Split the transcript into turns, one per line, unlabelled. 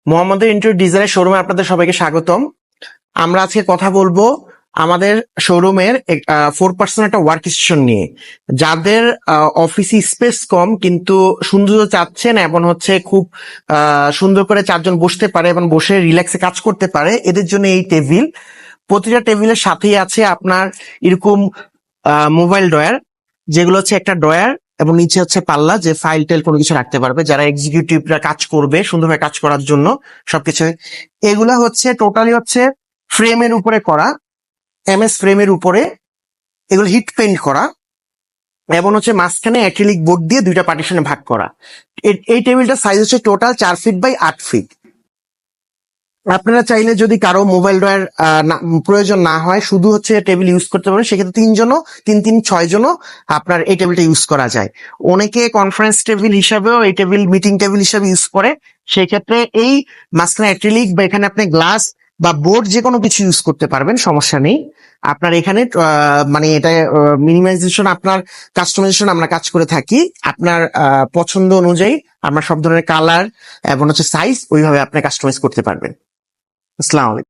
মোহাম্মদের ইন্টেরিয়র ডিজাইনের শোরুমে আপনাদের সবাইকে স্বাগতম। আমরা আজকে কথা বলবো আমাদের শোরুমের 4% একটা ওয়ার্ক স্টেশন নিয়ে। যাদের অফিসে স্পেস কম কিন্তু সুন্দর চাচ্ছেন এবং হচ্ছে খুব সুন্দর করে চারজন বসতে পারে এবং বসে রিল্যাক্সে কাজ করতে পারে, এদের জন্য এই টেবিল। প্রতিটা টেবিলের সাথেই আছে আপনার এরকম মোবাইল ড্রয়ার, যেগুলো হচ্ছে একটা ড্রয়ার এবং নিচে হচ্ছে পাল্লা, যে ফাইল টেল কোনো কিছু রাখতে পারবে যারা এক্সিকিউটিভরা কাজ করবে সুন্দরভাবে কাজ করার জন্য সবকিছু। এগুলা হচ্ছে টোটালি হচ্ছে ফ্রেমের উপরে করা, এমএস ফ্রেমের উপরে এগুলো হিট পেইন্ট করা এবং হচ্ছে মাঝখানে অ্যাক্রিলিক বোর্ড দিয়ে দুইটা পার্টিশনে ভাগ করা। এই টেবিলটার সাইজ হচ্ছে টোটাল 4 ফিট বাই 8 ফিট। আপনারা চাইলে যদি কারো মোবাইল ড্রয়ার প্রয়োজন না হয়, শুধু হচ্ছে টেবিল ইউজ করতে পারেন, সেক্ষেত্রে 6 জনও আপনার এই টেবিলটা ইউজ করা যায়। অনেকে কনফারেন্স টেবিল হিসাবেও এই টেবিল মিটিং টেবিল হিসাবে ইউজ করে, সেই ক্ষেত্রে এই মাঝখানে অ্যাক্রিলিক বা এখানে আপনি গ্লাস বা বোর্ড যে কোনো কিছু ইউজ করতে পারবেন, সমস্যা নেই। আপনার এখানে মানে এটা মিনিমাইজেশন, আপনার কাস্টমাইজেশন আমরা কাজ করে থাকি। আপনার পছন্দ অনুযায়ী আমরা সব ধরনের কালার এবং হচ্ছে সাইজ ওইভাবে আপনি কাস্টমাইজ করতে পারবেন। আসসালামু আলাইকুম।